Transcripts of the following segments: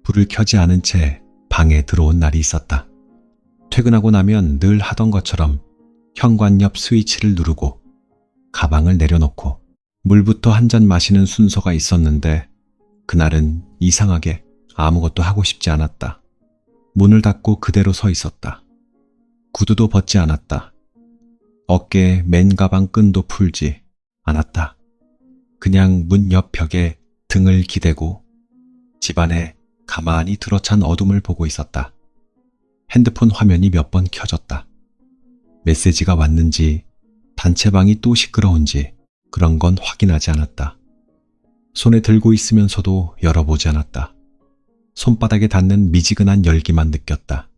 불을 켜지 않은 채 방에 들어온 날이 있었다. 퇴근하고 나면 늘 하던 것처럼 현관 옆 스위치를 누르고 가방을 내려놓고 물부터 한 잔 마시는 순서가 있었는데 그날은 이상하게 아무것도 하고 싶지 않았다. 문을 닫고 그대로 서 있었다. 구두도 벗지 않았다. 어깨에 맨 가방 끈도 풀지 않았다. 그냥 문 옆 벽에 등을 기대고 집안에 가만히 들어찬 어둠을 보고 있었다. 핸드폰 화면이 몇 번 켜졌다. 메시지가 왔는지 단체방이 또 시끄러운지 그런 건 확인하지 않았다. 손에 들고 있으면서도 열어보지 않았다. 손바닥에 닿는 미지근한 열기만 느꼈다.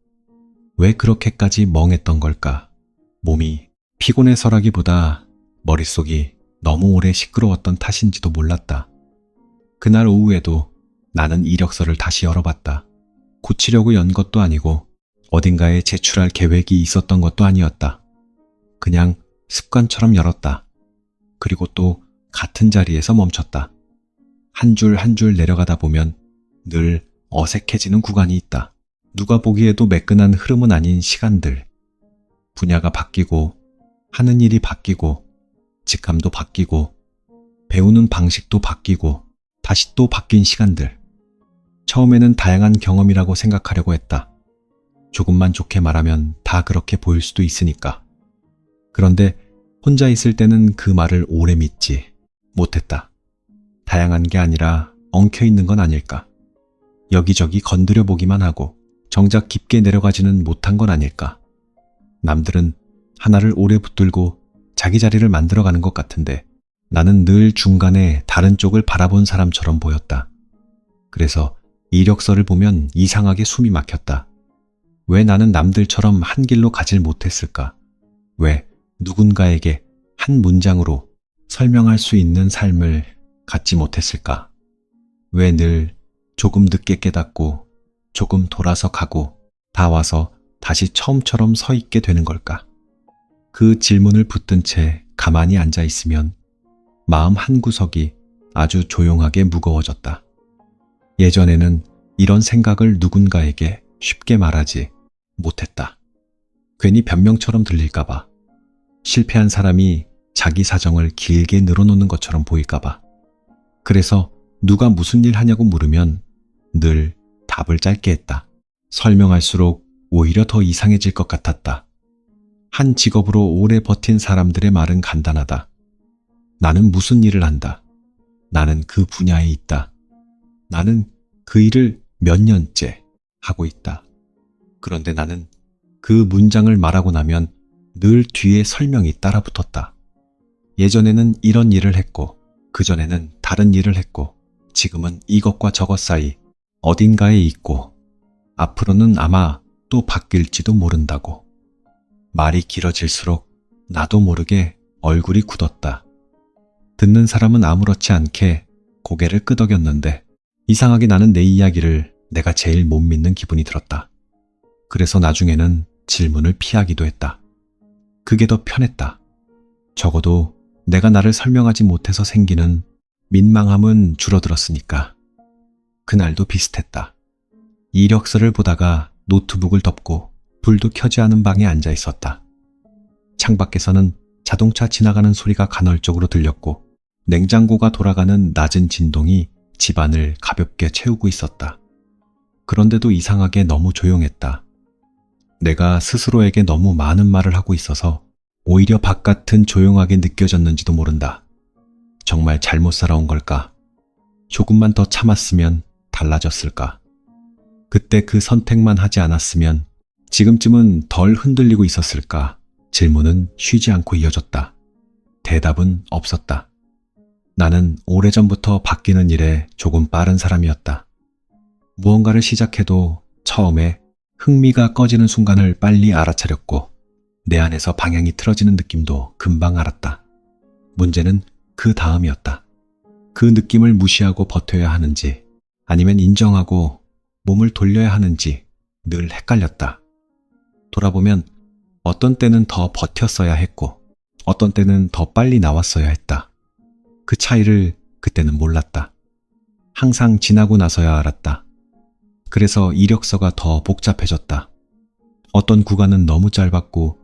왜 그렇게까지 멍했던 걸까? 몸이 피곤해서라기보다 머릿속이 너무 오래 시끄러웠던 탓인지도 몰랐다. 그날 오후에도 나는 이력서를 다시 열어봤다. 고치려고 연 것도 아니고 어딘가에 제출할 계획이 있었던 것도 아니었다. 그냥 습관처럼 열었다. 그리고 또 같은 자리에서 멈췄다. 한 줄 한 줄 내려가다 보면 늘 어색해지는 구간이 있다. 누가 보기에도 매끈한 흐름은 아닌 시간들. 분야가 바뀌고 하는 일이 바뀌고 직감도 바뀌고 배우는 방식도 바뀌고 다시 또 바뀐 시간들. 처음에는 다양한 경험이라고 생각하려고 했다. 조금만 좋게 말하면 다 그렇게 보일 수도 있으니까. 그런데 혼자 있을 때는 그 말을 오래 믿지 못했다. 다양한 게 아니라 엉켜있는 건 아닐까. 여기저기 건드려 보기만 하고 정작 깊게 내려가지는 못한 건 아닐까. 남들은 하나를 오래 붙들고 자기 자리를 만들어가는 것 같은데 나는 늘 중간에 다른 쪽을 바라본 사람처럼 보였다. 그래서 이력서를 보면 이상하게 숨이 막혔다. 왜 나는 남들처럼 한 길로 가질 못했을까? 왜 누군가에게 한 문장으로 설명할 수 있는 삶을 갖지 못했을까? 왜 늘 조금 늦게 깨닫고 조금 돌아서 가고 다 와서 다시 처음처럼 서 있게 되는 걸까? 그 질문을 붙든 채 가만히 앉아 있으면 마음 한구석이 아주 조용하게 무거워졌다. 예전에는 이런 생각을 누군가에게 쉽게 말하지 못했다. 괜히 변명처럼 들릴까봐. 실패한 사람이 자기 사정을 길게 늘어놓는 것처럼 보일까봐. 그래서 누가 무슨 일 하냐고 물으면 늘 답을 짧게 했다. 설명할수록 오히려 더 이상해질 것 같았다. 한 직업으로 오래 버틴 사람들의 말은 간단하다. 나는 무슨 일을 한다. 나는 그 분야에 있다. 나는 그 일을 몇 년째 하고 있다. 그런데 나는 그 문장을 말하고 나면 늘 뒤에 설명이 따라붙었다. 예전에는 이런 일을 했고 그전에는 다른 일을 했고 지금은 이것과 저것 사이 어딘가에 있고 앞으로는 아마 또 바뀔지도 모른다고. 말이 길어질수록 나도 모르게 얼굴이 굳었다. 듣는 사람은 아무렇지 않게 고개를 끄덕였는데 이상하게 나는 내 이야기를 내가 제일 못 믿는 기분이 들었다. 그래서 나중에는 질문을 피하기도 했다. 그게 더 편했다. 적어도 내가 나를 설명하지 못해서 생기는 민망함은 줄어들었으니까. 그날도 비슷했다. 이력서를 보다가 노트북을 덮고 불도 켜지 않은 방에 앉아 있었다. 창밖에서는 자동차 지나가는 소리가 간헐적으로 들렸고 냉장고가 돌아가는 낮은 진동이 집안을 가볍게 채우고 있었다. 그런데도 이상하게 너무 조용했다. 내가 스스로에게 너무 많은 말을 하고 있어서 오히려 바깥은 조용하게 느껴졌는지도 모른다. 정말 잘못 살아온 걸까? 조금만 더 참았으면 달라졌을까? 그때 그 선택만 하지 않았으면 지금쯤은 덜 흔들리고 있었을까? 질문은 쉬지 않고 이어졌다. 대답은 없었다. 나는 오래전부터 바뀌는 일에 조금 빠른 사람이었다. 무언가를 시작해도 처음에 흥미가 꺼지는 순간을 빨리 알아차렸고 내 안에서 방향이 틀어지는 느낌도 금방 알았다. 문제는 그 다음이었다. 그 느낌을 무시하고 버텨야 하는지 아니면 인정하고 몸을 돌려야 하는지 늘 헷갈렸다. 돌아보면 어떤 때는 더 버텼어야 했고 어떤 때는 더 빨리 나왔어야 했다. 그 차이를 그때는 몰랐다. 항상 지나고 나서야 알았다. 그래서 이력서가 더 복잡해졌다. 어떤 구간은 너무 짧았고,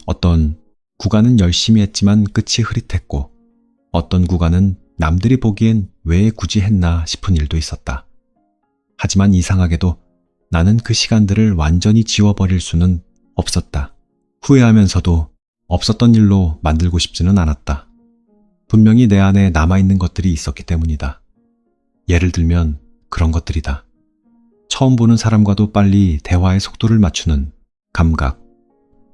어떤 구간은 열심히 했지만 끝이 흐릿했고, 어떤 구간은 남들이 보기엔 왜 굳이 했나 싶은 일도 있었다. 하지만 이상하게도 나는 그 시간들을 완전히 지워버릴 수는 없었다. 후회하면서도 없었던 일로 만들고 싶지는 않았다. 분명히 내 안에 남아있는 것들이 있었기 때문이다. 예를 들면 그런 것들이다. 처음 보는 사람과도 빨리 대화의 속도를 맞추는 감각.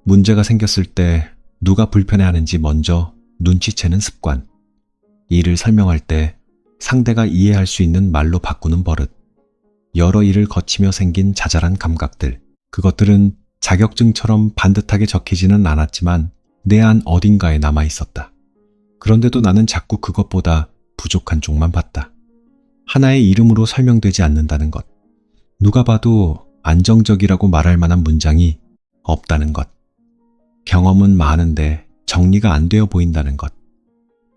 문제가 생겼을 때 누가 불편해하는지 먼저 눈치채는 습관. 일을 설명할 때 상대가 이해할 수 있는 말로 바꾸는 버릇. 여러 일을 거치며 생긴 자잘한 감각들. 그것들은 자격증처럼 반듯하게 적히지는 않았지만 내 안 어딘가에 남아 있었다. 그런데도 나는 자꾸 그것보다 부족한 쪽만 봤다. 하나의 이름으로 설명되지 않는다는 것. 누가 봐도 안정적이라고 말할 만한 문장이 없다는 것. 경험은 많은데 정리가 안 되어 보인다는 것.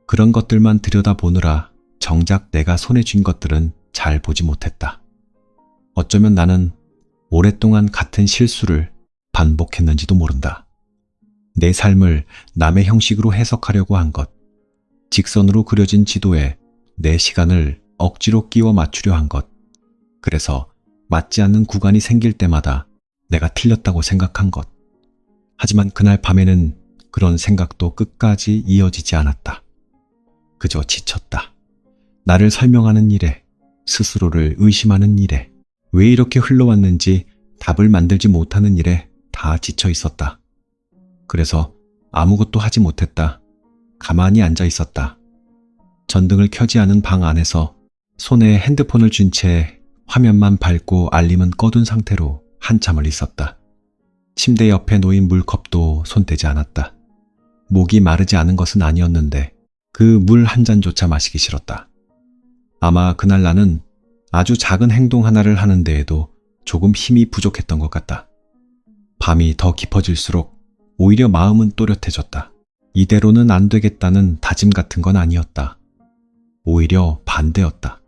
그런 것들만 들여다보느라 정작 내가 손에 쥔 것들은 잘 보지 못했다. 어쩌면 나는 오랫동안 같은 실수를 반복했는지도 모른다. 내 삶을 남의 형식으로 해석하려고 한 것. 직선으로 그려진 지도에 내 시간을 억지로 끼워 맞추려 한 것. 그래서 맞지 않는 구간이 생길 때마다 내가 틀렸다고 생각한 것. 하지만 그날 밤에는 그런 생각도 끝까지 이어지지 않았다. 그저 지쳤다. 나를 설명하는 일에, 스스로를 의심하는 일에, 왜 이렇게 흘러왔는지 답을 만들지 못하는 일에 다 지쳐 있었다. 그래서 아무것도 하지 못했다. 가만히 앉아 있었다. 전등을 켜지 않은 방 안에서 손에 핸드폰을 쥔 채 화면만 밝고 알림은 꺼둔 상태로 한참을 있었다. 침대 옆에 놓인 물컵도 손대지 않았다. 목이 마르지 않은 것은 아니었는데 그 물 한 잔조차 마시기 싫었다. 아마 그날 나는 아주 작은 행동 하나를 하는 데에도 조금 힘이 부족했던 것 같다. 밤이 더 깊어질수록 오히려 마음은 또렷해졌다. 이대로는 안 되겠다는 다짐 같은 건 아니었다. 오히려 반대였다.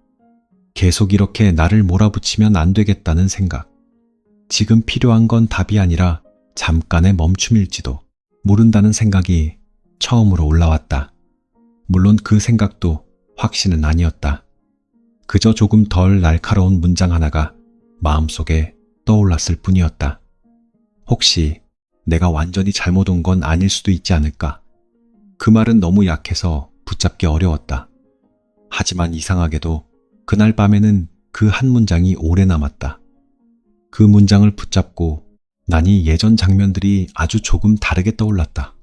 계속 이렇게 나를 몰아붙이면 안 되겠다는 생각. 지금 필요한 건 답이 아니라 잠깐의 멈춤일지도 모른다는 생각이 처음으로 올라왔다. 물론 그 생각도 확신은 아니었다. 그저 조금 덜 날카로운 문장 하나가 마음속에 떠올랐을 뿐이었다. 혹시 내가 완전히 잘못 온 건 아닐 수도 있지 않을까? 그 말은 너무 약해서 붙잡기 어려웠다. 하지만 이상하게도 그날 밤에는 그 한 문장이 오래 남았다. 그 문장을 붙잡고 나니 예전 장면들이 아주 조금 다르게 떠올랐다.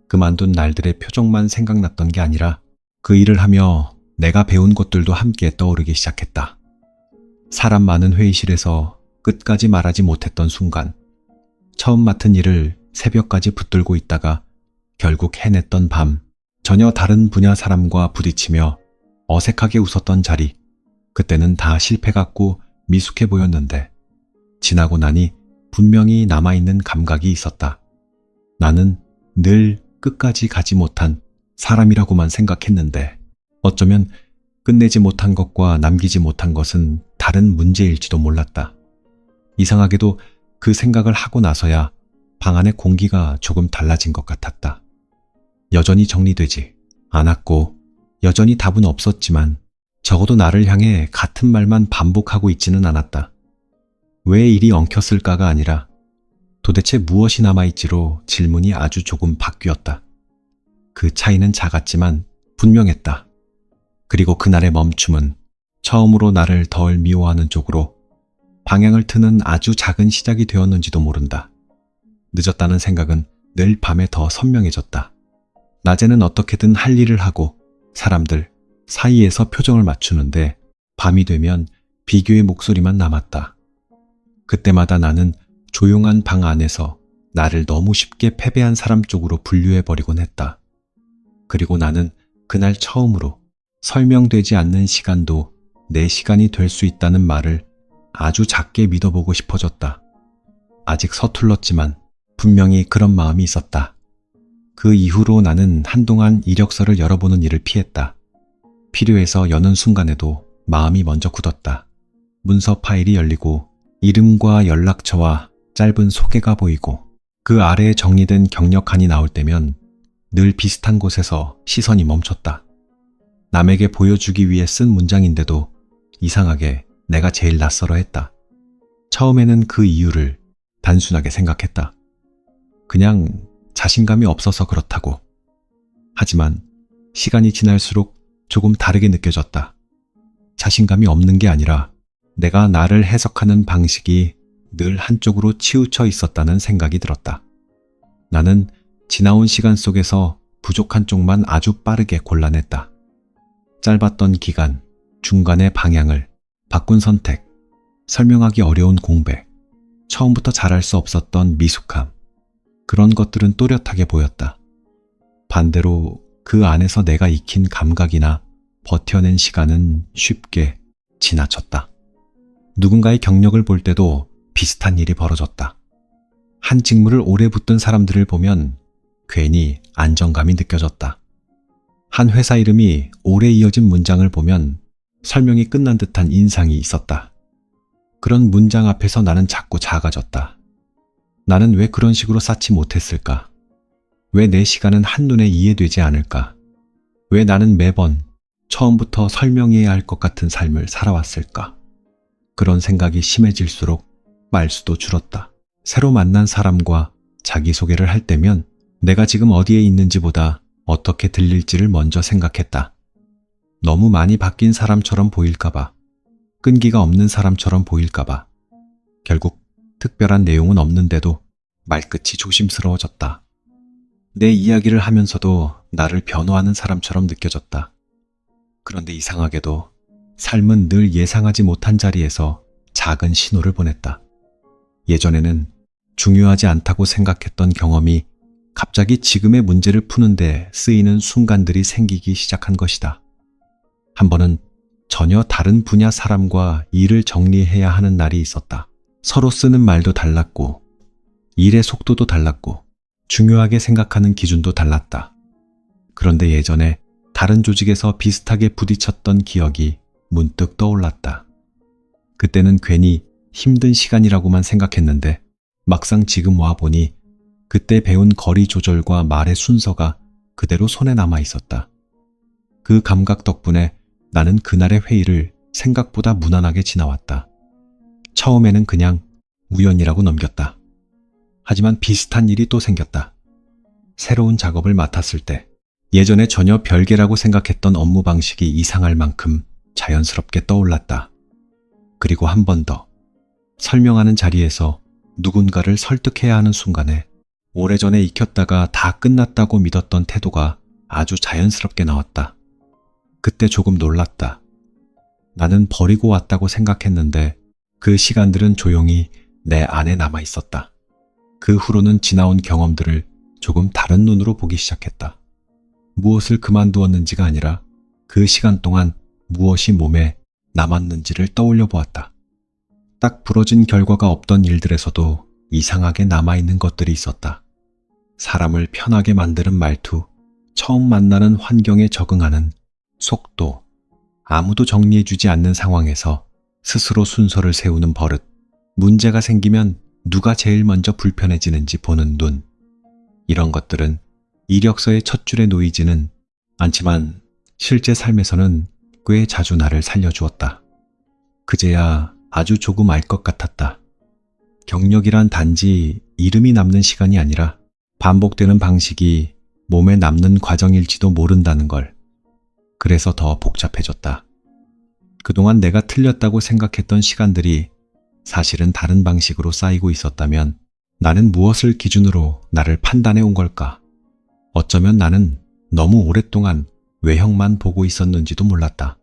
그만둔 날들의 표정만 생각났던 게 아니라 그 일을 하며 내가 배운 것들도 함께 떠오르기 시작했다. 사람 많은 회의실에서 끝까지 말하지 못했던 순간, 처음 맡은 일을 새벽까지 붙들고 있다가 결국 해냈던 밤, 전혀 다른 분야 사람과 부딪히며 어색하게 웃었던 자리, 그때는 다 실패 같고 미숙해 보였는데 지나고 나니 분명히 남아있는 감각이 있었다. 나는 늘 끝까지 가지 못한 사람이라고만 생각했는데 어쩌면 끝내지 못한 것과 남기지 못한 것은 다른 문제일지도 몰랐다. 이상하게도 그 생각을 하고 나서야 방 안의 공기가 조금 달라진 것 같았다. 여전히 정리되지 않았고 여전히 답은 없었지만 적어도 나를 향해 같은 말만 반복하고 있지는 않았다. 왜 일이 엉켰을까가 아니라 도대체 무엇이 남아있지로 질문이 아주 조금 바뀌었다. 그 차이는 작았지만 분명했다. 그리고 그날의 멈춤은 처음으로 나를 덜 미워하는 쪽으로 방향을 트는 아주 작은 시작이 되었는지도 모른다. 늦었다는 생각은 늘 밤에 더 선명해졌다. 낮에는 어떻게든 할 일을 하고 사람들 사이에서 표정을 맞추는데 밤이 되면 비교의 목소리만 남았다. 그때마다 나는 조용한 방 안에서 나를 너무 쉽게 패배한 사람 쪽으로 분류해버리곤 했다. 그리고 나는 그날 처음으로 설명되지 않는 시간도 내 시간이 될 수 있다는 말을 아주 작게 믿어보고 싶어졌다. 아직 서툴렀지만 분명히 그런 마음이 있었다. 그 이후로 나는 한동안 이력서를 열어보는 일을 피했다. 필요해서 여는 순간에도 마음이 먼저 굳었다. 문서 파일이 열리고 이름과 연락처와 짧은 소개가 보이고 그 아래에 정리된 경력칸이 나올 때면 늘 비슷한 곳에서 시선이 멈췄다. 남에게 보여주기 위해 쓴 문장인데도 이상하게 내가 제일 낯설어 했다. 처음에는 그 이유를 단순하게 생각했다. 그냥 자신감이 없어서 그렇다고. 하지만 시간이 지날수록 조금 다르게 느껴졌다. 자신감이 없는 게 아니라 내가 나를 해석하는 방식이 늘 한쪽으로 치우쳐 있었다는 생각이 들었다. 나는 지나온 시간 속에서 부족한 쪽만 아주 빠르게 골라냈다. 짧았던 기간, 중간의 방향을, 바꾼 선택, 설명하기 어려운 공백, 처음부터 잘할 수 없었던 미숙함, 그런 것들은 또렷하게 보였다. 반대로 그 안에서 내가 익힌 감각이나 버텨낸 시간은 쉽게 지나쳤다. 누군가의 경력을 볼 때도 비슷한 일이 벌어졌다. 한 직무를 오래 붙든 사람들을 보면 괜히 안정감이 느껴졌다. 한 회사 이름이 오래 이어진 문장을 보면 설명이 끝난 듯한 인상이 있었다. 그런 문장 앞에서 나는 자꾸 작아졌다. 나는 왜 그런 식으로 쌓지 못했을까? 왜 내 시간은 한눈에 이해되지 않을까? 왜 나는 매번 처음부터 설명해야 할 것 같은 삶을 살아왔을까? 그런 생각이 심해질수록 말수도 줄었다. 새로 만난 사람과 자기소개를 할 때면 내가 지금 어디에 있는지보다 어떻게 들릴지를 먼저 생각했다. 너무 많이 바뀐 사람처럼 보일까봐, 끈기가 없는 사람처럼 보일까봐. 결국 특별한 내용은 없는데도 말끝이 조심스러워졌다. 내 이야기를 하면서도 나를 변호하는 사람처럼 느껴졌다. 그런데 이상하게도 삶은 늘 예상하지 못한 자리에서 작은 신호를 보냈다. 예전에는 중요하지 않다고 생각했던 경험이 갑자기 지금의 문제를 푸는데 쓰이는 순간들이 생기기 시작한 것이다. 한 번은 전혀 다른 분야 사람과 일을 정리해야 하는 날이 있었다. 서로 쓰는 말도 달랐고, 일의 속도도 달랐고, 중요하게 생각하는 기준도 달랐다. 그런데 예전에 다른 조직에서 비슷하게 부딪혔던 기억이 문득 떠올랐다. 그때는 괜히 힘든 시간이라고만 생각했는데 막상 지금 와보니 그때 배운 거리 조절과 말의 순서가 그대로 손에 남아 있었다. 그 감각 덕분에 나는 그날의 회의를 생각보다 무난하게 지나왔다. 처음에는 그냥 우연이라고 넘겼다. 하지만 비슷한 일이 또 생겼다. 새로운 작업을 맡았을 때 예전에 전혀 별개라고 생각했던 업무 방식이 이상할 만큼 자연스럽게 떠올랐다. 그리고 한 번 더 설명하는 자리에서 누군가를 설득해야 하는 순간에 오래전에 익혔다가 다 끝났다고 믿었던 태도가 아주 자연스럽게 나왔다. 그때 조금 놀랐다. 나는 버리고 왔다고 생각했는데 그 시간들은 조용히 내 안에 남아 있었다. 그 후로는 지나온 경험들을 조금 다른 눈으로 보기 시작했다. 무엇을 그만두었는지가 아니라 그 시간 동안 무엇이 몸에 남았는지를 떠올려 보았다. 딱 부러진 결과가 없던 일들에서도 이상하게 남아있는 것들이 있었다. 사람을 편하게 만드는 말투, 처음 만나는 환경에 적응하는 속도, 아무도 정리해주지 않는 상황에서 스스로 순서를 세우는 버릇, 문제가 생기면 누가 제일 먼저 불편해지는지 보는 눈. 이런 것들은 이력서의 첫 줄에 놓이지는 않지만 실제 삶에서는 꽤 자주 나를 살려주었다. 그제야 아주 조금 알 것 같았다. 경력이란 단지 이름이 남는 시간이 아니라 반복되는 방식이 몸에 남는 과정일지도 모른다는 걸. 그래서 더 복잡해졌다. 그동안 내가 틀렸다고 생각했던 시간들이 사실은 다른 방식으로 쌓이고 있었다면 나는 무엇을 기준으로 나를 판단해 온 걸까? 어쩌면 나는 너무 오랫동안 외형만 보고 있었는지도 몰랐다.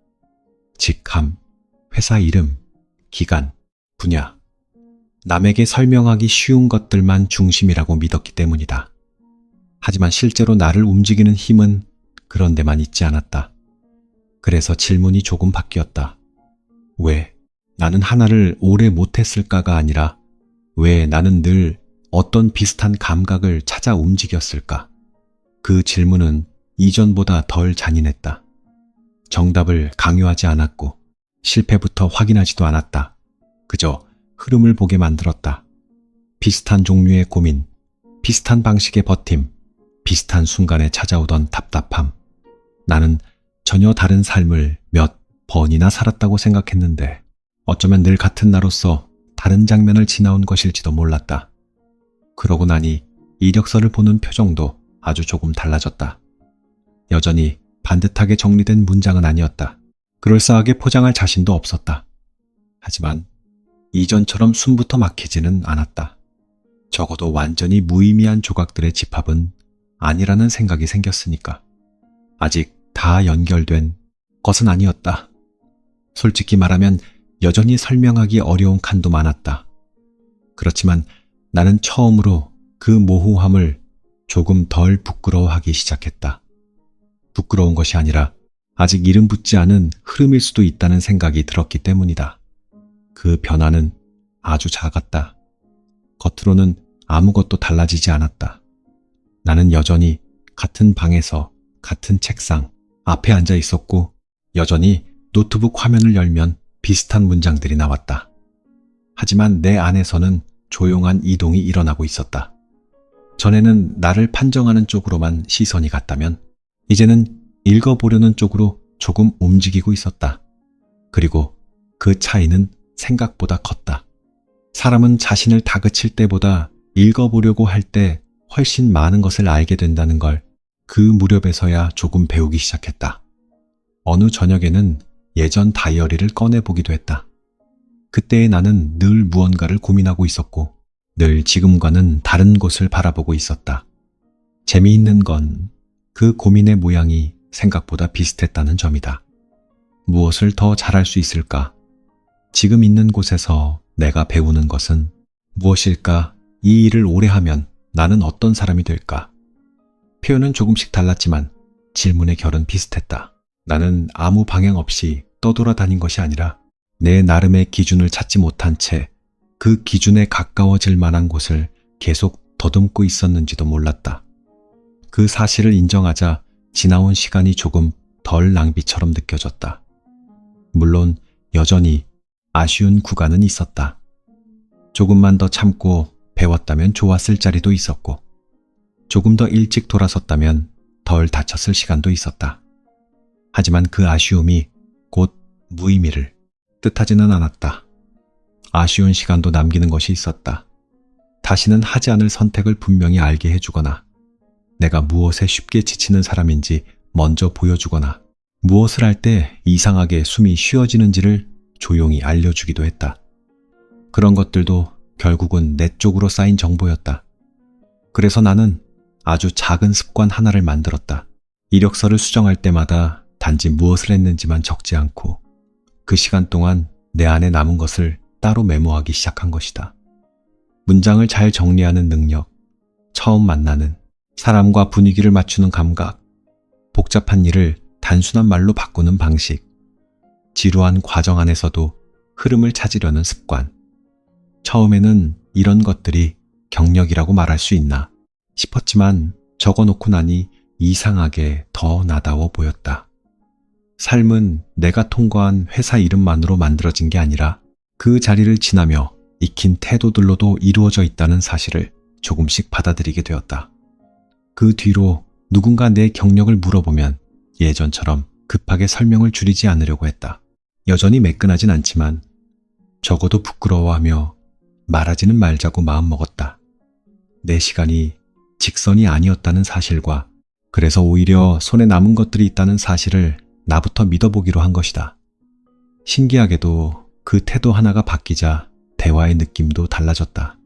직함, 회사 이름, 기간, 분야. 남에게 설명하기 쉬운 것들만 중심이라고 믿었기 때문이다. 하지만 실제로 나를 움직이는 힘은 그런 데만 있지 않았다. 그래서 질문이 조금 바뀌었다. 왜 나는 하나를 오래 못했을까가 아니라 왜 나는 늘 어떤 비슷한 감각을 찾아 움직였을까? 그 질문은 이전보다 덜 잔인했다. 정답을 강요하지 않았고 실패부터 확인하지도 않았다. 그저 흐름을 보게 만들었다. 비슷한 종류의 고민, 비슷한 방식의 버팀, 비슷한 순간에 찾아오던 답답함. 나는 전혀 다른 삶을 몇 번이나 살았다고 생각했는데 어쩌면 늘 같은 나로서 다른 장면을 지나온 것일지도 몰랐다. 그러고 나니 이력서를 보는 표정도 아주 조금 달라졌다. 여전히 반듯하게 정리된 문장은 아니었다. 그럴싸하게 포장할 자신도 없었다. 하지만 이전처럼 숨부터 막히지는 않았다. 적어도 완전히 무의미한 조각들의 집합은 아니라는 생각이 생겼으니까. 아직 다 연결된 것은 아니었다. 솔직히 말하면 여전히 설명하기 어려운 칸도 많았다. 그렇지만 나는 처음으로 그 모호함을 조금 덜 부끄러워하기 시작했다. 부끄러운 것이 아니라 아직 이름 붙지 않은 흐름일 수도 있다는 생각이 들었기 때문이다. 그 변화는 아주 작았다. 겉으로는 아무것도 달라지지 않았다. 나는 여전히 같은 방에서 같은 책상 앞에 앉아 있었고 여전히 노트북 화면을 열면 비슷한 문장들이 나왔다. 하지만 내 안에서는 조용한 이동이 일어나고 있었다. 전에는 나를 판정하는 쪽으로만 시선이 갔다면 이제는 읽어보려는 쪽으로 조금 움직이고 있었다. 그리고 그 차이는 생각보다 컸다. 사람은 자신을 다그칠 때보다 읽어보려고 할 때 훨씬 많은 것을 알게 된다는 걸 그 무렵에서야 조금 배우기 시작했다. 어느 저녁에는 예전 다이어리를 꺼내보기도 했다. 그때의 나는 늘 무언가를 고민하고 있었고 늘 지금과는 다른 곳을 바라보고 있었다. 재미있는 건 그 고민의 모양이 생각보다 비슷했다는 점이다. 무엇을 더 잘할 수 있을까? 지금 있는 곳에서 내가 배우는 것은 무엇일까? 이 일을 오래 하면 나는 어떤 사람이 될까? 표현은 조금씩 달랐지만 질문의 결은 비슷했다. 나는 아무 방향 없이 떠돌아다닌 것이 아니라 내 나름의 기준을 찾지 못한 채 그 기준에 가까워질 만한 곳을 계속 더듬고 있었는지도 몰랐다. 그 사실을 인정하자 지나온 시간이 조금 덜 낭비처럼 느껴졌다. 물론 여전히 아쉬운 구간은 있었다. 조금만 더 참고 배웠다면 좋았을 자리도 있었고 조금 더 일찍 돌아섰다면 덜 다쳤을 시간도 있었다. 하지만 그 아쉬움이 곧 무의미를 뜻하지는 않았다. 아쉬운 시간도 남기는 것이 있었다. 다시는 하지 않을 선택을 분명히 알게 해주거나 내가 무엇에 쉽게 지치는 사람인지 먼저 보여주거나 무엇을 할 때 이상하게 숨이 쉬어지는지를 조용히 알려주기도 했다. 그런 것들도 결국은 내 쪽으로 쌓인 정보였다. 그래서 나는 아주 작은 습관 하나를 만들었다. 이력서를 수정할 때마다 단지 무엇을 했는지만 적지 않고 그 시간 동안 내 안에 남은 것을 따로 메모하기 시작한 것이다. 문장을 잘 정리하는 능력, 처음 만나는 사람과 분위기를 맞추는 감각, 복잡한 일을 단순한 말로 바꾸는 방식, 지루한 과정 안에서도 흐름을 찾으려는 습관. 처음에는 이런 것들이 경력이라고 말할 수 있나 싶었지만 적어놓고 나니 이상하게 더 나다워 보였다. 삶은 내가 통과한 회사 이름만으로 만들어진 게 아니라 그 자리를 지나며 익힌 태도들로도 이루어져 있다는 사실을 조금씩 받아들이게 되었다. 그 뒤로 누군가 내 경력을 물어보면 예전처럼 급하게 설명을 줄이지 않으려고 했다. 여전히 매끈하진 않지만 적어도 부끄러워하며 말하지는 말자고 마음먹었다. 내 시간이 직선이 아니었다는 사실과 그래서 오히려 손에 남은 것들이 있다는 사실을 나부터 믿어보기로 한 것이다. 신기하게도 그 태도 하나가 바뀌자 대화의 느낌도 달라졌다.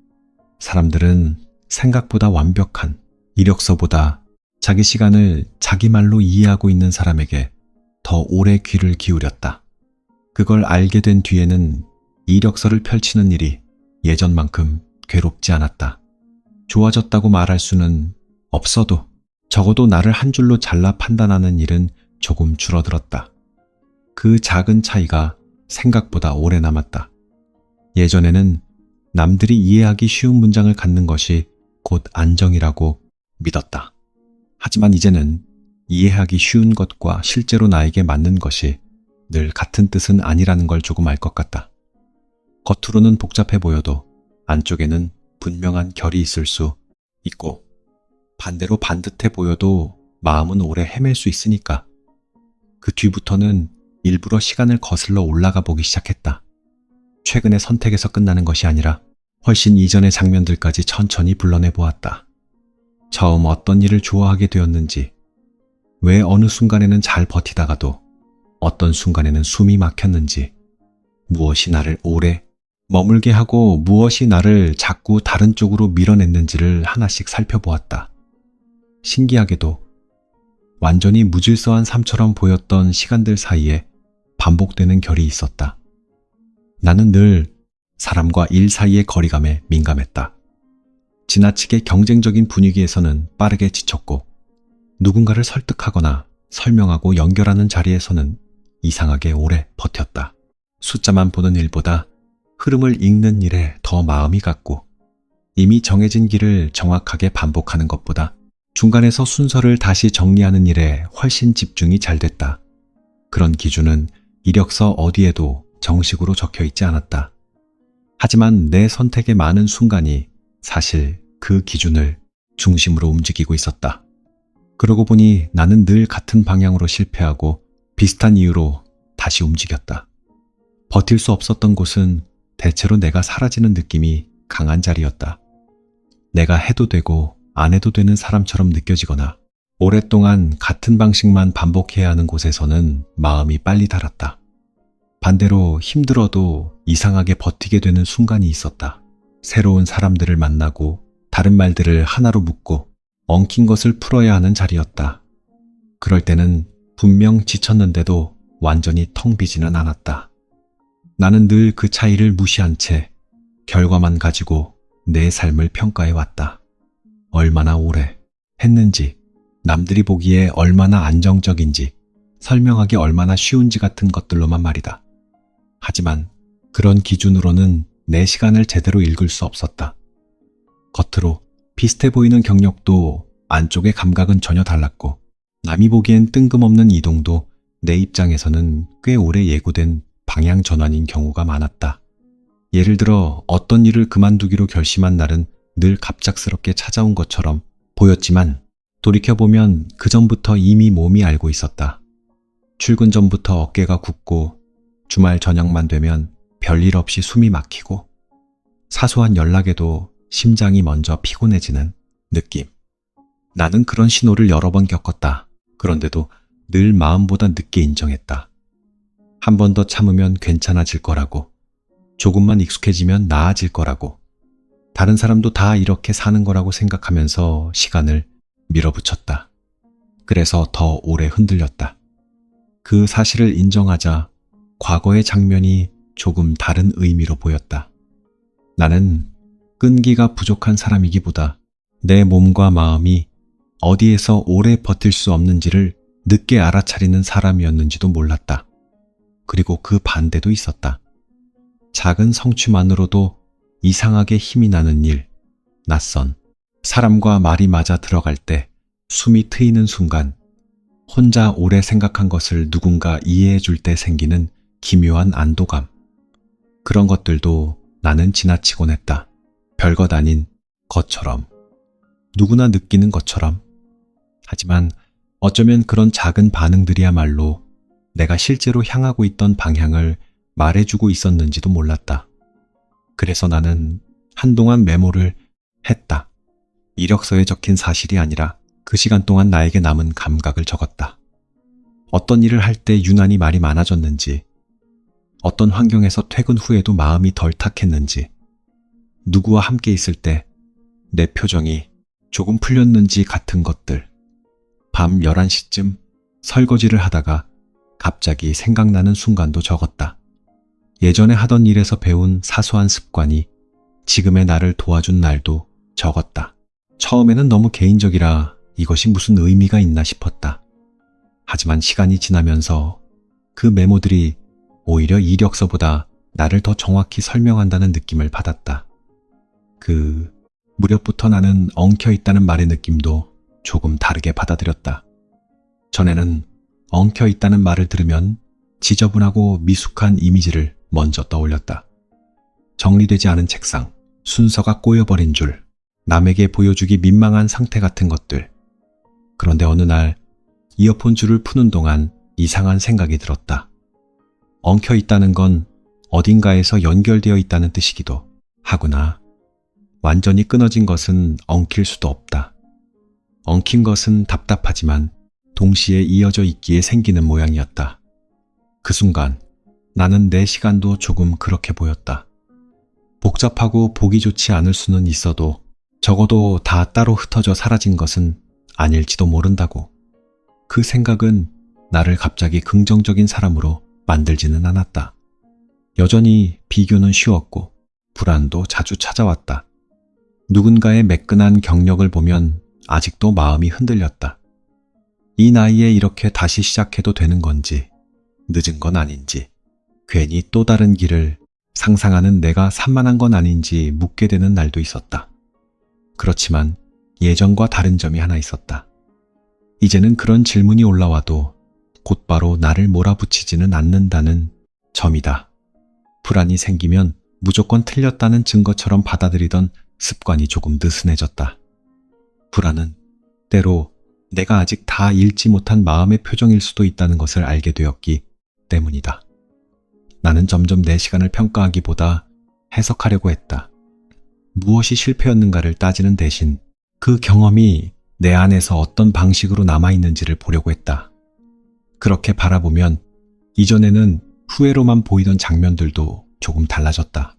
사람들은 생각보다 완벽한 이력서보다 자기 시간을 자기 말로 이해하고 있는 사람에게 더 오래 귀를 기울였다. 그걸 알게 된 뒤에는 이력서를 펼치는 일이 예전만큼 괴롭지 않았다. 좋아졌다고 말할 수는 없어도 적어도 나를 한 줄로 잘라 판단하는 일은 조금 줄어들었다. 그 작은 차이가 생각보다 오래 남았다. 예전에는 남들이 이해하기 쉬운 문장을 갖는 것이 곧 안정이라고 믿었다. 하지만 이제는 이해하기 쉬운 것과 실제로 나에게 맞는 것이 늘 같은 뜻은 아니라는 걸 조금 알 것 같다. 겉으로는 복잡해 보여도 안쪽에는 분명한 결이 있을 수 있고, 반대로 반듯해 보여도 마음은 오래 헤맬 수 있으니까. 그 뒤부터는 일부러 시간을 거슬러 올라가 보기 시작했다. 최근의 선택에서 끝나는 것이 아니라 훨씬 이전의 장면들까지 천천히 불러내 보았다. 처음 어떤 일을 좋아하게 되었는지, 왜 어느 순간에는 잘 버티다가도 어떤 순간에는 숨이 막혔는지, 무엇이 나를 오래 머물게 하고 무엇이 나를 자꾸 다른 쪽으로 밀어냈는지를 하나씩 살펴보았다. 신기하게도 완전히 무질서한 삶처럼 보였던 시간들 사이에 반복되는 결이 있었다. 나는 늘 사람과 일 사이의 거리감에 민감했다. 지나치게 경쟁적인 분위기에서는 빠르게 지쳤고, 누군가를 설득하거나 설명하고 연결하는 자리에서는 이상하게 오래 버텼다. 숫자만 보는 일보다 흐름을 읽는 일에 더 마음이 갔고, 이미 정해진 길을 정확하게 반복하는 것보다 중간에서 순서를 다시 정리하는 일에 훨씬 집중이 잘 됐다. 그런 기준은 이력서 어디에도 정식으로 적혀 있지 않았다. 하지만 내 선택의 많은 순간이 사실 그 기준을 중심으로 움직이고 있었다. 그러고 보니 나는 늘 같은 방향으로 실패하고 비슷한 이유로 다시 움직였다. 버틸 수 없었던 곳은 대체로 내가 사라지는 느낌이 강한 자리였다. 내가 해도 되고 안 해도 되는 사람처럼 느껴지거나 오랫동안 같은 방식만 반복해야 하는 곳에서는 마음이 빨리 닳았다. 반대로 힘들어도 이상하게 버티게 되는 순간이 있었다. 새로운 사람들을 만나고 다른 말들을 하나로 묶고 엉킨 것을 풀어야 하는 자리였다. 그럴 때는 분명 지쳤는데도 완전히 텅 비지는 않았다. 나는 늘 그 차이를 무시한 채 결과만 가지고 내 삶을 평가해 왔다. 얼마나 오래 했는지, 남들이 보기에 얼마나 안정적인지, 설명하기 얼마나 쉬운지 같은 것들로만 말이다. 하지만 그런 기준으로는 내 시간을 제대로 읽을 수 없었다. 겉으로 비슷해 보이는 경력도 안쪽의 감각은 전혀 달랐고, 남이 보기엔 뜬금없는 이동도 내 입장에서는 꽤 오래 예고된 방향 전환인 경우가 많았다. 예를 들어 어떤 일을 그만두기로 결심한 날은 늘 갑작스럽게 찾아온 것처럼 보였지만, 돌이켜보면 그 전부터 이미 몸이 알고 있었다. 출근 전부터 어깨가 굽고, 주말 저녁만 되면 별일 없이 숨이 막히고, 사소한 연락에도 심장이 먼저 피곤해지는 느낌. 나는 그런 신호를 여러 번 겪었다. 그런데도 늘 마음보다 늦게 인정했다. 한 번 더 참으면 괜찮아질 거라고, 조금만 익숙해지면 나아질 거라고, 다른 사람도 다 이렇게 사는 거라고 생각하면서 시간을 밀어붙였다. 그래서 더 오래 흔들렸다. 그 사실을 인정하자 과거의 장면이 조금 다른 의미로 보였다. 나는 끈기가 부족한 사람이기보다 내 몸과 마음이 어디에서 오래 버틸 수 없는지를 늦게 알아차리는 사람이었는지도 몰랐다. 그리고 그 반대도 있었다. 작은 성취만으로도 이상하게 힘이 나는 일, 낯선 사람과 말이 맞아 들어갈 때 숨이 트이는 순간, 혼자 오래 생각한 것을 누군가 이해해 줄 때 생기는 기묘한 안도감. 그런 것들도 나는 지나치곤 했다. 별것 아닌 것처럼, 누구나 느끼는 것처럼. 하지만 어쩌면 그런 작은 반응들이야말로 내가 실제로 향하고 있던 방향을 말해주고 있었는지도 몰랐다. 그래서 나는 한동안 메모를 했다. 이력서에 적힌 사실이 아니라 그 시간 동안 나에게 남은 감각을 적었다. 어떤 일을 할 때 유난히 말이 많아졌는지, 어떤 환경에서 퇴근 후에도 마음이 덜 탁했는지, 누구와 함께 있을 때 내 표정이 조금 풀렸는지 같은 것들. 밤 11시쯤 설거지를 하다가 갑자기 생각나는 순간도 적었다. 예전에 하던 일에서 배운 사소한 습관이 지금의 나를 도와준 날도 적었다. 처음에는 너무 개인적이라 이것이 무슨 의미가 있나 싶었다. 하지만 시간이 지나면서 그 메모들이 오히려 이력서보다 나를 더 정확히 설명한다는 느낌을 받았다. 그 무렵부터 나는 엉켜있다는 말의 느낌도 조금 다르게 받아들였다. 전에는 엉켜있다는 말을 들으면 지저분하고 미숙한 이미지를 먼저 떠올렸다. 정리되지 않은 책상, 순서가 꼬여버린 줄, 남에게 보여주기 민망한 상태 같은 것들. 그런데 어느 날 이어폰 줄을 푸는 동안 이상한 생각이 들었다. 엉켜 있다는 건 어딘가에서 연결되어 있다는 뜻이기도 하구나. 완전히 끊어진 것은 엉킬 수도 없다. 엉킨 것은 답답하지만 동시에 이어져 있기에 생기는 모양이었다. 그 순간 나는 내 시간도 조금 그렇게 보였다. 복잡하고 보기 좋지 않을 수는 있어도 적어도 다 따로 흩어져 사라진 것은 아닐지도 모른다고. 그 생각은 나를 갑자기 긍정적인 사람으로 만들지는 않았다. 여전히 비교는 쉬웠고 불안도 자주 찾아왔다. 누군가의 매끈한 경력을 보면 아직도 마음이 흔들렸다. 이 나이에 이렇게 다시 시작해도 되는 건지, 늦은 건 아닌지, 괜히 또 다른 길을 상상하는 내가 산만한 건 아닌지 묻게 되는 날도 있었다. 그렇지만 예전과 다른 점이 하나 있었다. 이제는 그런 질문이 올라와도 곧바로 나를 몰아붙이지는 않는다는 점이다. 불안이 생기면 무조건 틀렸다는 증거처럼 받아들이던 습관이 조금 느슨해졌다. 불안은 때로 내가 아직 다 읽지 못한 마음의 표정일 수도 있다는 것을 알게 되었기 때문이다. 나는 점점 내 시간을 평가하기보다 해석하려고 했다. 무엇이 실패였는가를 따지는 대신 그 경험이 내 안에서 어떤 방식으로 남아있는지를 보려고 했다. 그렇게 바라보면 이전에는 후회로만 보이던 장면들도 조금 달라졌다.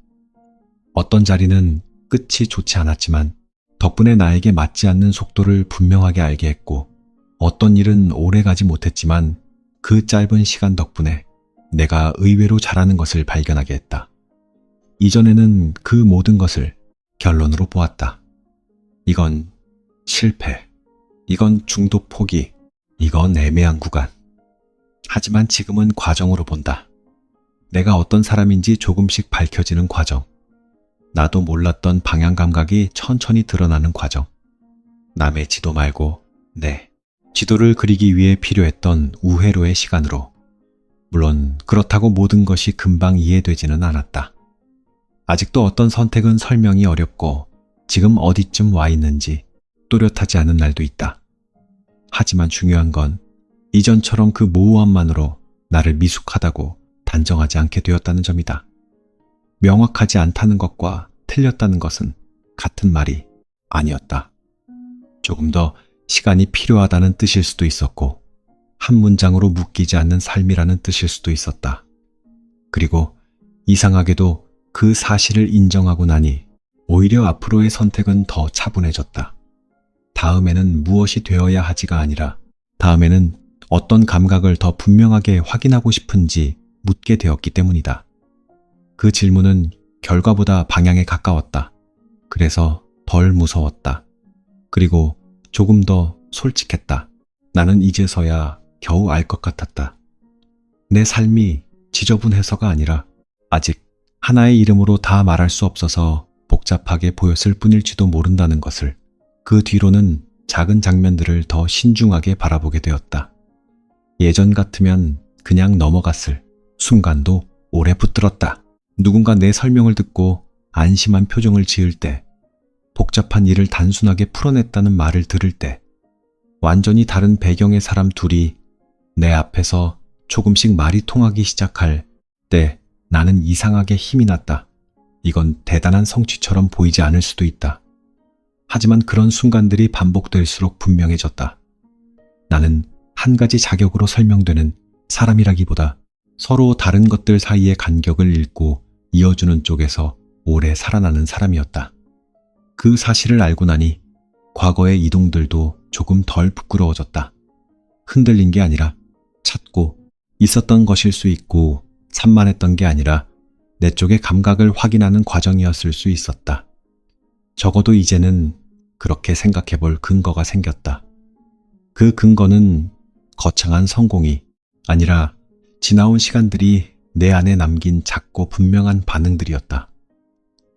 어떤 자리는 끝이 좋지 않았지만 덕분에 나에게 맞지 않는 속도를 분명하게 알게 했고, 어떤 일은 오래 가지 못했지만 그 짧은 시간 덕분에 내가 의외로 잘하는 것을 발견하게 했다. 이전에는 그 모든 것을 결론으로 보았다. 이건 실패, 이건 중도 포기, 이건 애매한 구간. 하지만 지금은 과정으로 본다. 내가 어떤 사람인지 조금씩 밝혀지는 과정. 나도 몰랐던 방향 감각이 천천히 드러나는 과정. 남의 지도 말고 내 지도를 그리기 위해 필요했던 우회로의 시간으로. 물론 그렇다고 모든 것이 금방 이해되지는 않았다. 아직도 어떤 선택은 설명이 어렵고 지금 어디쯤 와 있는지 또렷하지 않은 날도 있다. 하지만 중요한 건 이전처럼 그 모호함만으로 나를 미숙하다고 단정하지 않게 되었다는 점이다. 명확하지 않다는 것과 틀렸다는 것은 같은 말이 아니었다. 조금 더 시간이 필요하다는 뜻일 수도 있었고, 한 문장으로 묶이지 않는 삶이라는 뜻일 수도 있었다. 그리고 이상하게도 그 사실을 인정하고 나니 오히려 앞으로의 선택은 더 차분해졌다. 다음에는 무엇이 되어야 하지가 아니라 다음에는 어떤 감각을 더 분명하게 확인하고 싶은지 묻게 되었기 때문이다. 그 질문은 결과보다 방향에 가까웠다. 그래서 덜 무서웠다. 그리고 조금 더 솔직했다. 나는 이제서야 겨우 알 것 같았다. 내 삶이 지저분해서가 아니라 아직 하나의 이름으로 다 말할 수 없어서 복잡하게 보였을 뿐일지도 모른다는 것을. 그 뒤로는 작은 장면들을 더 신중하게 바라보게 되었다. 예전 같으면 그냥 넘어갔을 순간도 오래 붙들었다. 누군가 내 설명을 듣고 안심한 표정을 지을 때, 복잡한 일을 단순하게 풀어냈다는 말을 들을 때, 완전히 다른 배경의 사람 둘이 내 앞에서 조금씩 말이 통하기 시작할 때 나는 이상하게 힘이 났다. 이건 대단한 성취처럼 보이지 않을 수도 있다. 하지만 그런 순간들이 반복될수록 분명해졌다. 나는 한 가지 자격으로 설명되는 사람이라기보다 서로 다른 것들 사이의 간격을 읽고 이어주는 쪽에서 오래 살아나는 사람이었다. 그 사실을 알고 나니 과거의 이동들도 조금 덜 부끄러워졌다. 흔들린 게 아니라 찾고 있었던 것일 수 있고, 산만했던 게 아니라 내 쪽의 감각을 확인하는 과정이었을 수 있었다. 적어도 이제는 그렇게 생각해 볼 근거가 생겼다. 그 근거는 거창한 성공이 아니라 지나온 시간들이 내 안에 남긴 작고 분명한 반응들이었다.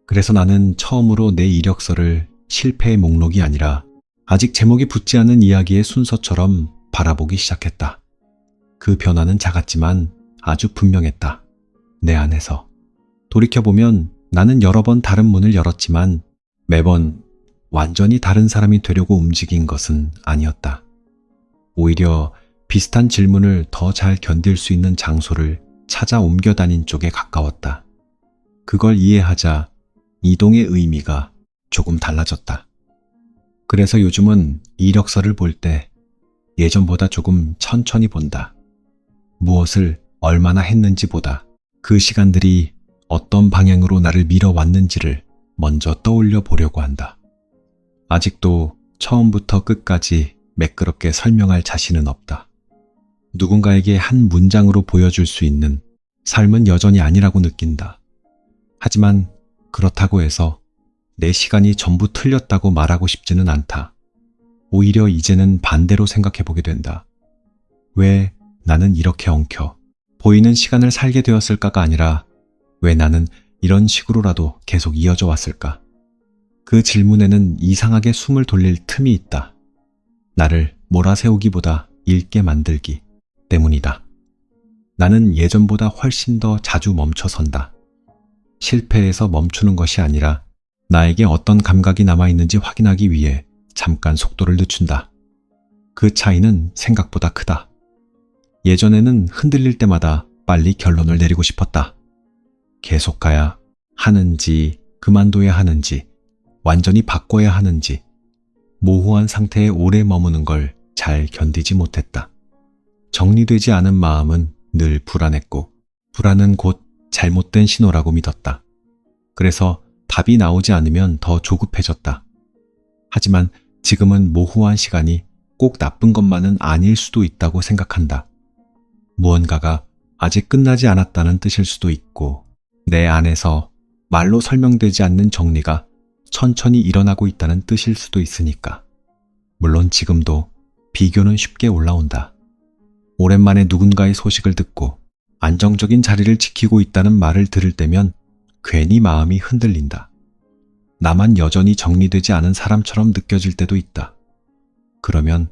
그래서 나는 처음으로 내 이력서를 실패의 목록이 아니라 아직 제목이 붙지 않은 이야기의 순서처럼 바라보기 시작했다. 그 변화는 작았지만 아주 분명했다. 내 안에서. 돌이켜보면 나는 여러 번 다른 문을 열었지만 매번 완전히 다른 사람이 되려고 움직인 것은 아니었다. 오히려 비슷한 질문을 더 잘 견딜 수 있는 장소를 찾아 옮겨 다닌 쪽에 가까웠다. 그걸 이해하자 이동의 의미가 조금 달라졌다. 그래서 요즘은 이력서를 볼 때 예전보다 조금 천천히 본다. 무엇을 얼마나 했는지보다 그 시간들이 어떤 방향으로 나를 밀어왔는지를 먼저 떠올려 보려고 한다. 아직도 처음부터 끝까지 매끄럽게 설명할 자신은 없다. 누군가에게 한 문장으로 보여줄 수 있는 삶은 여전히 아니라고 느낀다. 하지만 그렇다고 해서 내 시간이 전부 틀렸다고 말하고 싶지는 않다. 오히려 이제는 반대로 생각해보게 된다. 왜 나는 이렇게 엉켜 보이는 시간을 살게 되었을까가 아니라 왜 나는 이런 식으로라도 계속 이어져 왔을까? 그 질문에는 이상하게 숨을 돌릴 틈이 있다. 나를 몰아세우기보다 읽게 만들기 때문이다. 나는 예전보다 훨씬 더 자주 멈춰선다. 실패해서 멈추는 것이 아니라 나에게 어떤 감각이 남아있는지 확인하기 위해 잠깐 속도를 늦춘다. 그 차이는 생각보다 크다. 예전에는 흔들릴 때마다 빨리 결론을 내리고 싶었다. 계속 가야 하는지, 그만둬야 하는지, 완전히 바꿔야 하는지, 모호한 상태에 오래 머무는 걸 잘 견디지 못했다. 정리되지 않은 마음은 늘 불안했고, 불안은 곧 잘못된 신호라고 믿었다. 그래서 답이 나오지 않으면 더 조급해졌다. 하지만 지금은 모호한 시간이 꼭 나쁜 것만은 아닐 수도 있다고 생각한다. 무언가가 아직 끝나지 않았다는 뜻일 수도 있고, 내 안에서 말로 설명되지 않는 정리가 천천히 일어나고 있다는 뜻일 수도 있으니까. 물론 지금도 비교는 쉽게 올라온다. 오랜만에 누군가의 소식을 듣고 안정적인 자리를 지키고 있다는 말을 들을 때면 괜히 마음이 흔들린다. 나만 여전히 정리되지 않은 사람처럼 느껴질 때도 있다. 그러면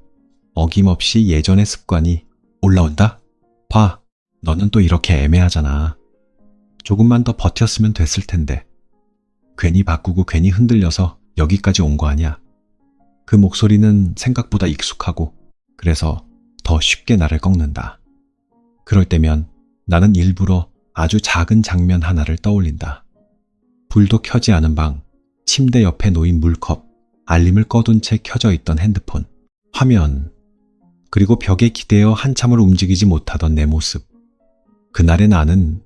어김없이 예전의 습관이 올라온다? 봐, 너는 또 이렇게 애매하잖아. 조금만 더 버텼으면 됐을 텐데. 괜히 바꾸고 괜히 흔들려서 여기까지 온 거 아니야. 그 목소리는 생각보다 익숙하고 그래서 더 쉽게 나를 꺾는다. 그럴 때면 나는 일부러 아주 작은 장면 하나를 떠올린다. 불도 켜지 않은 방, 침대 옆에 놓인 물컵, 알림을 꺼둔 채 켜져 있던 핸드폰, 화면, 그리고 벽에 기대어 한참을 움직이지 못하던 내 모습. 그날의 나는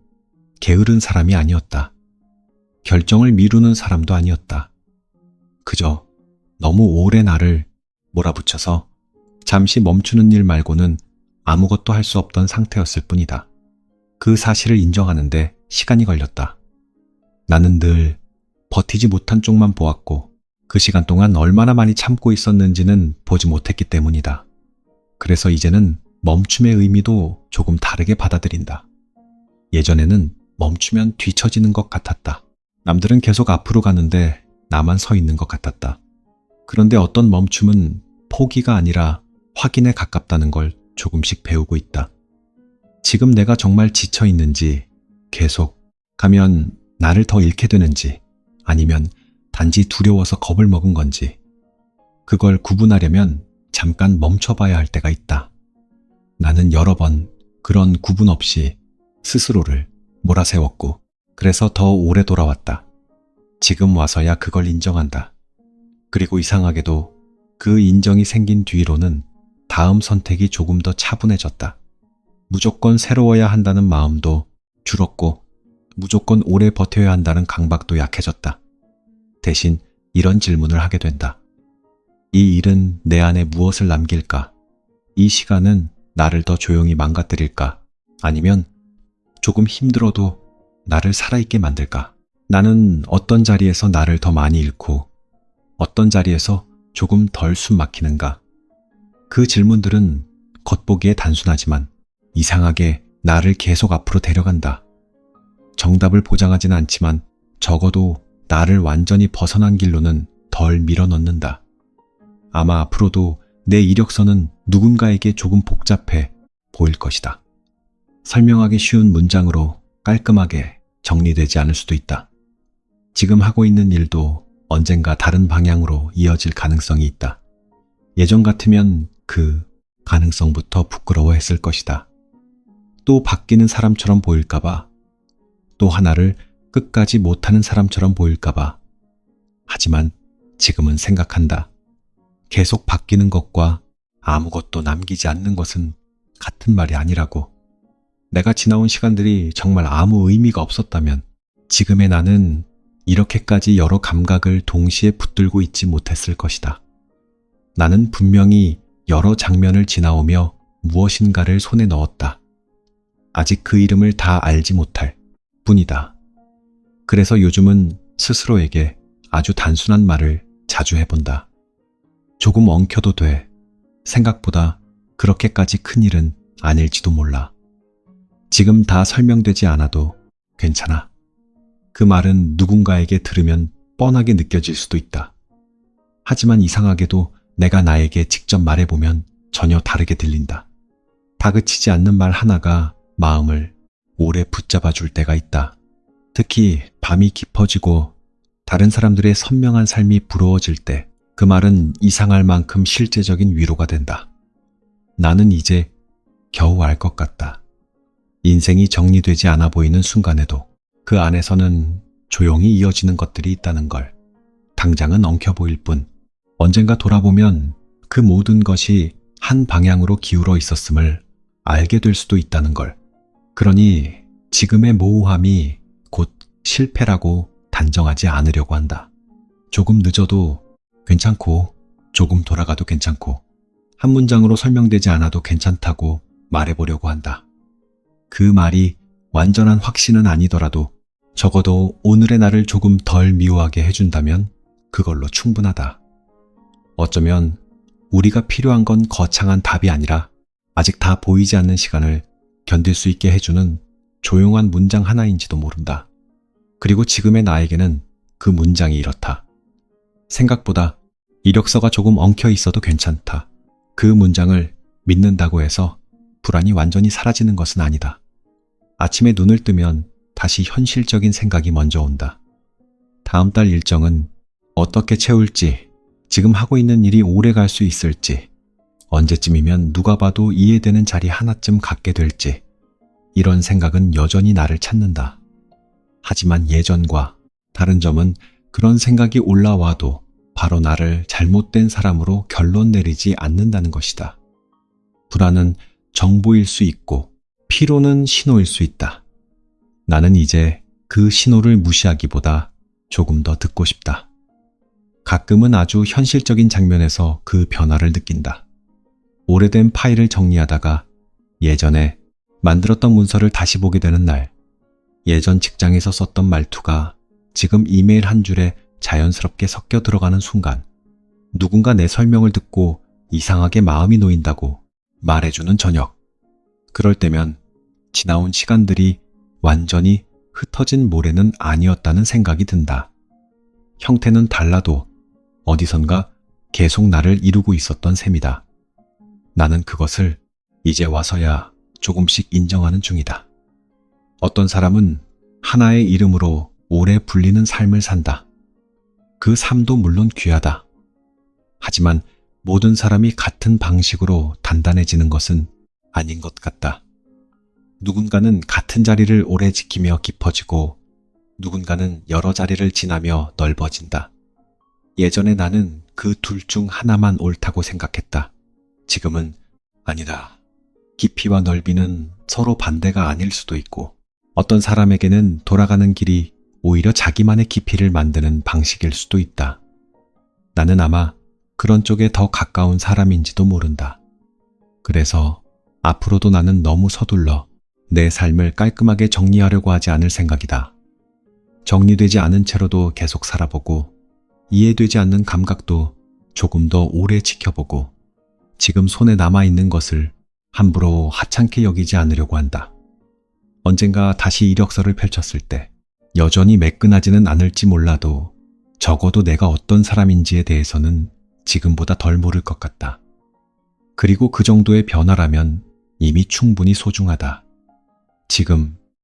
게으른 사람이 아니었다. 결정을 미루는 사람도 아니었다. 그저 너무 오래 나를 몰아붙여서 잠시 멈추는 일 말고는 아무것도 할 수 없던 상태였을 뿐이다. 그 사실을 인정하는데 시간이 걸렸다. 나는 늘 버티지 못한 쪽만 보았고 그 시간 동안 얼마나 많이 참고 있었는지는 보지 못했기 때문이다. 그래서 이제는 멈춤의 의미도 조금 다르게 받아들인다. 예전에는 멈추면 뒤처지는 것 같았다. 남들은 계속 앞으로 가는데 나만 서 있는 것 같았다. 그런데 어떤 멈춤은 포기가 아니라 확인에 가깝다는 걸 조금씩 배우고 있다. 지금 내가 정말 지쳐 있는지, 계속 가면 나를 더 잃게 되는지, 아니면 단지 두려워서 겁을 먹은 건지, 그걸 구분하려면 잠깐 멈춰봐야 할 때가 있다. 나는 여러 번 그런 구분 없이 스스로를 몰아세웠고, 그래서 더 오래 돌아왔다. 지금 와서야 그걸 인정한다. 그리고 이상하게도 그 인정이 생긴 뒤로는 다음 선택이 조금 더 차분해졌다. 무조건 새로워야 한다는 마음도 줄었고 무조건 오래 버텨야 한다는 강박도 약해졌다. 대신 이런 질문을 하게 된다. 이 일은 내 안에 무엇을 남길까? 이 시간은 나를 더 조용히 망가뜨릴까? 아니면 조금 힘들어도 나를 살아있게 만들까? 나는 어떤 자리에서 나를 더 많이 잃고 어떤 자리에서 조금 덜 숨 막히는가? 그 질문들은 겉보기에 단순하지만 이상하게 나를 계속 앞으로 데려간다. 정답을 보장하진 않지만 적어도 나를 완전히 벗어난 길로는 덜 밀어넣는다. 아마 앞으로도 내 이력서는 누군가에게 조금 복잡해 보일 것이다. 설명하기 쉬운 문장으로 깔끔하게 정리되지 않을 수도 있다. 지금 하고 있는 일도 언젠가 다른 방향으로 이어질 가능성이 있다. 예전 같으면 그 가능성부터 부끄러워했을 것이다. 또 바뀌는 사람처럼 보일까봐, 또 하나를 끝까지 못하는 사람처럼 보일까봐. 하지만 지금은 생각한다. 계속 바뀌는 것과 아무것도 남기지 않는 것은 같은 말이 아니라고. 내가 지나온 시간들이 정말 아무 의미가 없었다면 지금의 나는 이렇게까지 여러 감각을 동시에 붙들고 있지 못했을 것이다. 나는 분명히 여러 장면을 지나오며 무엇인가를 손에 넣었다. 아직 그 이름을 다 알지 못할 뿐이다. 그래서 요즘은 스스로에게 아주 단순한 말을 자주 해본다. 조금 엉켜도 돼. 생각보다 그렇게까지 큰 일은 아닐지도 몰라. 지금 다 설명되지 않아도 괜찮아. 그 말은 누군가에게 들으면 뻔하게 느껴질 수도 있다. 하지만 이상하게도 내가 나에게 직접 말해보면 전혀 다르게 들린다. 다그치지 않는 말 하나가 마음을 오래 붙잡아 줄 때가 있다. 특히 밤이 깊어지고 다른 사람들의 선명한 삶이 부러워질 때 그 말은 이상할 만큼 실제적인 위로가 된다. 나는 이제 겨우 알 것 같다. 인생이 정리되지 않아 보이는 순간에도 그 안에서는 조용히 이어지는 것들이 있다는 걸. 당장은 엉켜 보일 뿐 언젠가 돌아보면 그 모든 것이 한 방향으로 기울어 있었음을 알게 될 수도 있다는 걸. 그러니 지금의 모호함이 곧 실패라고 단정하지 않으려고 한다. 조금 늦어도 괜찮고, 조금 돌아가도 괜찮고, 한 문장으로 설명되지 않아도 괜찮다고 말해보려고 한다. 그 말이 완전한 확신은 아니더라도 적어도 오늘의 나를 조금 덜 미워하게 해준다면 그걸로 충분하다. 어쩌면 우리가 필요한 건 거창한 답이 아니라 아직 다 보이지 않는 시간을 견딜 수 있게 해주는 조용한 문장 하나인지도 모른다. 그리고 지금의 나에게는 그 문장이 이렇다. 생각보다 이력서가 조금 엉켜 있어도 괜찮다. 그 문장을 믿는다고 해서 불안이 완전히 사라지는 것은 아니다. 아침에 눈을 뜨면 다시 현실적인 생각이 먼저 온다. 다음 달 일정은 어떻게 채울지, 지금 하고 있는 일이 오래 갈 수 있을지, 언제쯤이면 누가 봐도 이해되는 자리 하나쯤 갖게 될지, 이런 생각은 여전히 나를 찾는다. 하지만 예전과 다른 점은 그런 생각이 올라와도 바로 나를 잘못된 사람으로 결론 내리지 않는다는 것이다. 불안은 정보일 수 있고 피로는 신호일 수 있다. 나는 이제 그 신호를 무시하기보다 조금 더 듣고 싶다. 가끔은 아주 현실적인 장면에서 그 변화를 느낀다. 오래된 파일을 정리하다가 예전에 만들었던 문서를 다시 보게 되는 날, 예전 직장에서 썼던 말투가 지금 이메일 한 줄에 자연스럽게 섞여 들어가는 순간, 누군가 내 설명을 듣고 이상하게 마음이 놓인다고 말해주는 저녁. 그럴 때면 지나온 시간들이 완전히 흩어진 모래는 아니었다는 생각이 든다. 형태는 달라도 어디선가 계속 나를 이루고 있었던 셈이다. 나는 그것을 이제 와서야 조금씩 인정하는 중이다. 어떤 사람은 하나의 이름으로 오래 불리는 삶을 산다. 그 삶도 물론 귀하다. 하지만 모든 사람이 같은 방식으로 단단해지는 것은 아닌 것 같다. 누군가는 같은 자리를 오래 지키며 깊어지고 누군가는 여러 자리를 지나며 넓어진다. 예전에 나는 그 둘 중 하나만 옳다고 생각했다. 지금은 아니다. 깊이와 넓이는 서로 반대가 아닐 수도 있고 어떤 사람에게는 돌아가는 길이 오히려 자기만의 깊이를 만드는 방식일 수도 있다. 나는 아마 그런 쪽에 더 가까운 사람인지도 모른다. 그래서 앞으로도 나는 너무 서둘러 내 삶을 깔끔하게 정리하려고 하지 않을 생각이다. 정리되지 않은 채로도 계속 살아보고 이해되지 않는 감각도 조금 더 오래 지켜보고 지금 손에 남아있는 것을 함부로 하찮게 여기지 않으려고 한다. 언젠가 다시 이력서를 펼쳤을 때 여전히 매끈하지는 않을지 몰라도 적어도 내가 어떤 사람인지에 대해서는 지금보다 덜 모를 것 같다. 그리고 그 정도의 변화라면 이미 충분히 소중하다. 지금